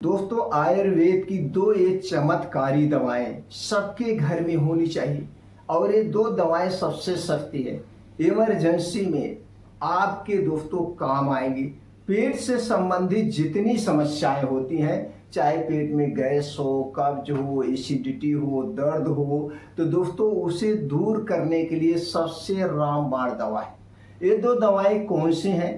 दोस्तों, आयुर्वेद की दो ये चमत्कारी दवाएं सबके घर में होनी चाहिए और ये दो दवाएं सबसे सस्ती है। इमरजेंसी में आपके दोस्तों काम आएंगी। पेट से संबंधित जितनी समस्याएं होती हैं, चाहे पेट में गैस हो, कब्ज हो, एसिडिटी हो, दर्द हो, तो दोस्तों उसे दूर करने के लिए सबसे रामबाण दवा है। ये दो दवाएं कौन सी हैं?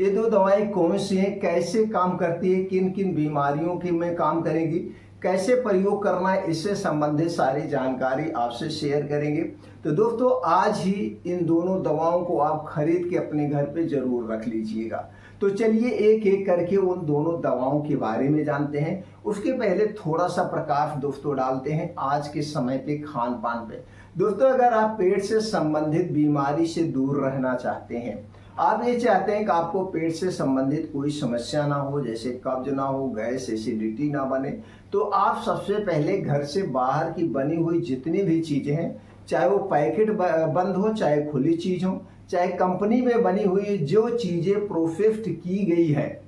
ये दो दवाएं कौन सी हैं, कैसे काम करती है, किन किन बीमारियों की में काम करेगी, कैसे प्रयोग करना है, इससे संबंधित सारी जानकारी आपसे शेयर करेंगे। तो दोस्तों आज ही इन दोनों दवाओं को आप खरीद के अपने घर पे जरूर रख लीजिएगा। तो चलिए एक एक करके उन दोनों दवाओं के बारे में जानते हैं। उसके पहले थोड़ा सा प्रकाश दोस्तों डालते हैं आज के समय पे खान पान पे। दोस्तों, अगर आप पेट से संबंधित बीमारी से दूर रहना चाहते हैं, आप ये चाहते हैं कि आपको पेट से संबंधित कोई समस्या ना हो, जैसे कब्ज ना हो, गैस, एसिडिटी ना बने, तो आप सबसे पहले घर से बाहर की बनी हुई जितनी भी चीज़ें हैं, चाहे वो पैकेट बंद हो, चाहे खुली चीज़ हो, चाहे कंपनी में बनी हुई, जो चीज़ें प्रोसेस्ड की गई है,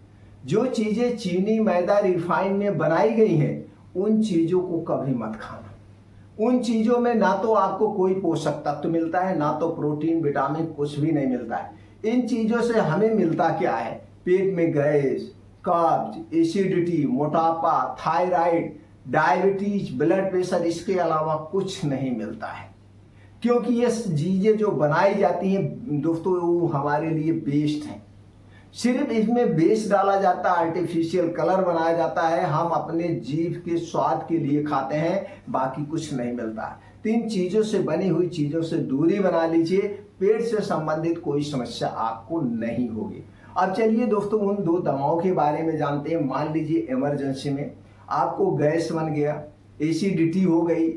जो चीज़ें चीनी, मैदा, रिफाइन में बनाई गई हैं, उन चीज़ों को कभी मत खाना। उन चीज़ों में ना तो आपको कोई पोषक तत्व मिलता है, ना तो प्रोटीन, विटामिन, कुछ भी नहीं मिलता है। इन चीज़ों से हमें मिलता क्या है? पेट में गैस, कब्ज, एसिडिटी, मोटापा, थायराइड, डायबिटीज, ब्लड प्रेशर, इसके अलावा कुछ नहीं मिलता है। क्योंकि ये चीज़ें जो बनाई जाती हैं दोस्तों, वो हमारे लिए बेस्ट हैं। सिर्फ इसमें बेस डाला जाता है, आर्टिफिशियल कलर बनाया जाता है, हम अपने जीभ के स्वाद के लिए खाते हैं, बाकी कुछ नहीं मिलता है। तो इन चीज़ों से बनी हुई चीज़ों से दूरी बना लीजिए, पेट से संबंधित कोई समस्या आपको नहीं होगी। अब चलिए दोस्तों उन दो दवाओं के बारे में जानते हैं। मान लीजिए इमरजेंसी में आपको गैस बन गया, एसिडिटी हो गई,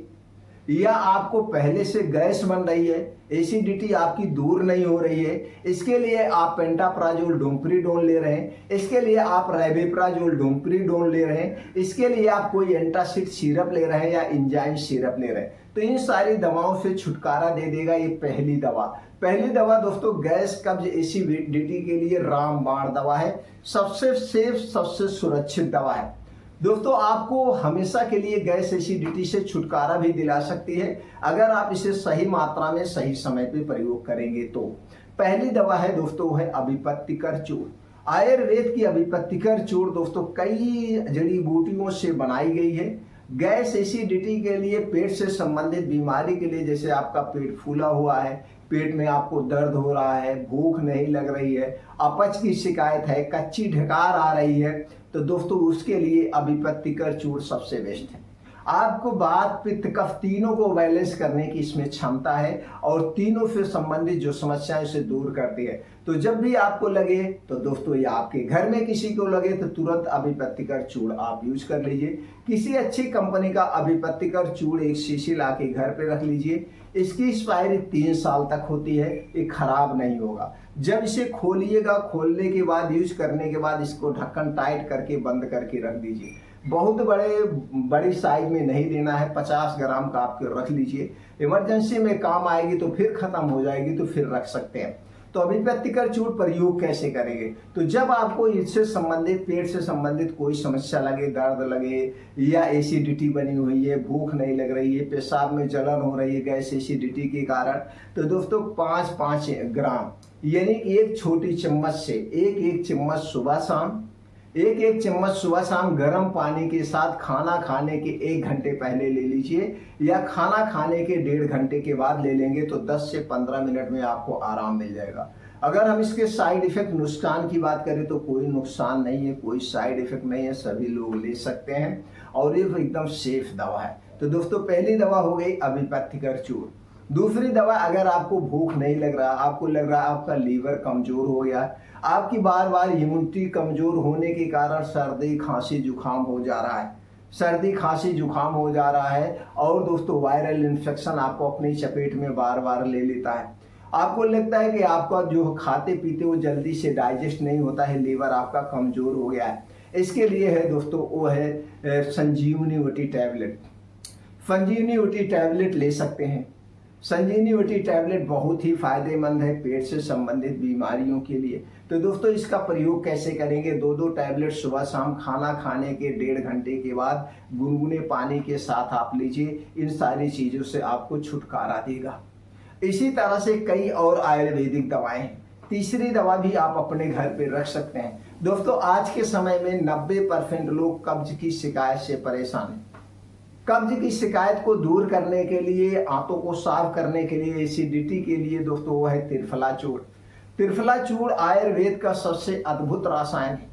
या आपको पहले से गैस बन रही है, एसिडिटी आपकी दूर नहीं हो रही है, इसके लिए आप पेंटाप्राजोल डोमपेरिडोन ले रहे हैं, इसके लिए आप राइबेप्राजोल डोमपेरिडोन ले रहे हैं, इसके लिए आप कोई एंटासिड सिरप ले रहे हैं या एंजाइम सिरप ले रहे हैं, तो इन सारी दवाओं से छुटकारा दे देगा ये पहली दवा। पहली दवा दोस्तों गैस, कब्ज, एसिडिटी के लिए रामबाण दवा है, सबसे सेफ, सबसे सुरक्षित दवा है। दोस्तों आपको हमेशा के लिए गैस, एसिडिटी से छुटकारा भी दिला सकती है अगर आप इसे सही मात्रा में सही समय पे प्रयोग करेंगे तो। पहली दवा है दोस्तों है अभिपत्तिकर चूर्ण। आयुर्वेद की अभिपत्तिकर चूर्ण दोस्तों कई जड़ी बूटियों से बनाई गई है। गैस, एसिडिटी के लिए, पेट से संबंधित बीमारी के लिए, जैसे आपका पेट फूला हुआ है, पेट में आपको दर्द हो रहा है, भूख नहीं लग रही है, अपच की शिकायत है, कच्ची ढकार आ रही है, तो दोस्तों उसके लिए अभिपत्तिकर चूर्ण सबसे बेस्ट है। आपको वात, पित्त, कफ तीनों को बैलेंस करने की इसमें क्षमता है और तीनों से संबंधित जो समस्याएं उसे दूर करती है। तो जब भी आपको लगे तो दोस्तों या आपके घर में किसी को लगे तो तुरंत अभिपत्तिकर चूर्ण आप यूज कर लीजिए। किसी अच्छी कंपनी का अभिपत्तिकर चूर्ण एक शीशी ला के घर पे रख लीजिए। इसकी एक्सपायरी 3 साल तक होती है, ये खराब नहीं होगा। जब इसे खोलिएगा, खोलने के बाद, यूज करने के बाद इसको ढक्कन टाइट करके बंद करके रख दीजिए। बहुत बड़ी साइज में नहीं लेना है, 50 ग्राम का आपके रख लीजिए। इमरजेंसी में काम आएगी तो फिर खत्म हो जाएगी तो फिर रख सकते हैं। तो अभिपत्तिकर चूर्ण प्रयोग कैसे करेंगे? तो जब आपको इससे संबंधित, पेट से संबंधित कोई समस्या लगे, दर्द लगे, या एसिडिटी बनी हुई है, भूख नहीं लग रही है, पेशाब में जलन हो रही है गैस, एसिडिटी के कारण, तो दोस्तों 5-5 ग्राम यानी एक छोटी चम्मच से एक चम्मच सुबह शाम, एक चम्मच सुबह शाम गर्म पानी के साथ खाना खाने के 1 घंटे पहले ले लीजिए, या खाना खाने के 1.5 घंटे के बाद ले लेंगे तो 10 से 15 मिनट में आपको आराम मिल जाएगा। अगर हम इसके साइड इफेक्ट, नुकसान की बात करें तो कोई नुकसान नहीं है, कोई साइड इफेक्ट नहीं है, सभी लोग ले सकते हैं और ये एकदम सेफ दवा है। तो दोस्तों पहली दवा हो गई अभिपत्तिकर चूर्ण। दूसरी दवा, अगर आपको भूख नहीं लग रहा, आपको लग रहा आपका लीवर कमजोर हो गया, आपकी बार बार इम्यूनिटी कमजोर होने के कारण सर्दी, खांसी, जुकाम हो जा रहा है, सर्दी, खांसी, जुकाम हो जा रहा है, और दोस्तों वायरल इन्फेक्शन आपको अपनी चपेट में बार बार ले लेता है, आपको लगता है कि आपका जो खाते पीते वो जल्दी से डाइजेस्ट नहीं होता है, लीवर आपका कमजोर हो गया है, इसके लिए है दोस्तों वो है संजीवनी बूटी टैबलेट। संजीवनी बूटी टैबलेट ले सकते हैं। संजीवनी बूटी टैबलेट बहुत ही फायदेमंद है पेट से संबंधित बीमारियों के लिए। तो दोस्तों इसका प्रयोग कैसे करेंगे? 2-2 टैबलेट सुबह शाम खाना खाने के 1.5 घंटे के बाद गुनगुने पानी के साथ आप लीजिए। इन सारी चीज़ों से आपको छुटकारा देगा। इसी तरह से कई और आयुर्वेदिक दवाएं हैं। तीसरी दवा भी आप अपने घर पे रख सकते हैं। दोस्तों आज के समय में 90% लोग कब्ज की शिकायत से परेशान हैं। कब्ज की शिकायत को दूर करने के लिए, आंतों को साफ करने के लिए, एसिडिटी के लिए दोस्तों वो है त्रिफला चूर्ण। त्रिफला चूर्ण आयुर्वेद का सबसे अद्भुत रसायन है।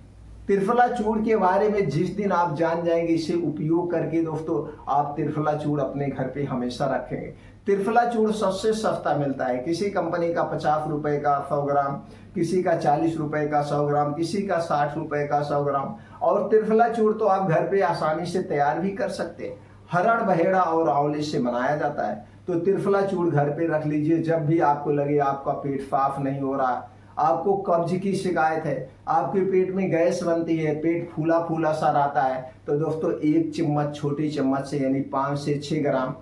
त्रिफला चूर्ण के बारे में जिस दिन आप जान जाएंगे, इसे उपयोग करके दोस्तों आप त्रिफला चूर्ण अपने घर पे हमेशा रखेंगे। त्रिफला चूर्ण सबसे सस्ता मिलता है। किसी कंपनी का 50 रुपए का 100 ग्राम, किसी का 40 रुपए का 100 ग्राम, किसी का 60 रुपए का 100 ग्राम। और त्रिफला चूर्ण तो आप घर पे आसानी से तैयार भी कर सकते हैं। हरड़, बहेड़ा और आंवले से बनाया जाता है। तो त्रिफला चूर्ण घर पे रख लीजिए। जब भी आपको लगे आपका पेट साफ नहीं हो रहा, आपको कब्ज की शिकायत है, आपके पेट में गैस बनती है, पेट फूला फूला सा रहता है, तो दोस्तों 1 चम्मच, छोटी चम्मच से यानी 5 से 6 ग्राम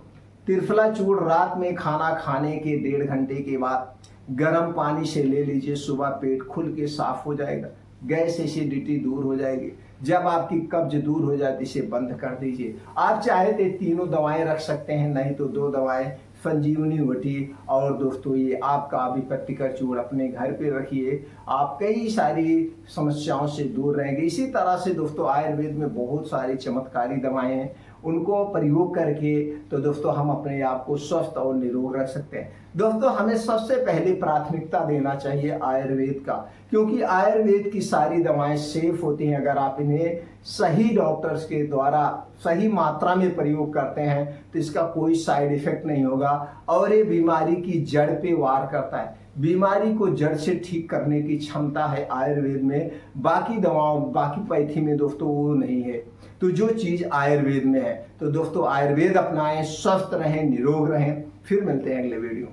त्रिफला चूर्ण रात में खाना खाने के 1.5 घंटे के बाद गर्म पानी से ले लीजिए। सुबह पेट खुल के साफ हो जाएगा, गैस एसिडिटी दूर हो जाएगी। जब आपकी कब्ज दूर हो जाती इसे बंद कर दीजिए। आप चाहे तो तीनों दवाएं रख सकते हैं, नहीं तो 2 दवाएं, संजीवनी बूटी और दोस्तों ये आपका विपत्तिकर चूर्ण अपने घर पे रखिए। आप कई सारी समस्याओं से दूर रहेंगे। इसी तरह से दोस्तों आयुर्वेद में बहुत सारी चमत्कारी दवाएं हैं, उनको प्रयोग करके तो दोस्तों हम अपने आप को स्वस्थ और निरोग रख सकते हैं। दोस्तों हमें सबसे पहले प्राथमिकता देना चाहिए आयुर्वेद का, क्योंकि आयुर्वेद की सारी दवाएं सेफ होती हैं अगर आप इन्हें सही डॉक्टर्स के द्वारा सही मात्रा में प्रयोग करते हैं तो इसका कोई साइड इफेक्ट नहीं होगा और ये बीमारी की जड़ पे वार करता है। बीमारी को जड़ से ठीक करने की क्षमता है आयुर्वेद में, बाकी दवाओं, बाकी पैथी में दोस्तों वो नहीं है। तो जो चीज आयुर्वेद में है, तो दोस्तों आयुर्वेद अपनाएं, स्वस्थ रहें, निरोग रहें। फिर मिलते हैं अगले वीडियो में।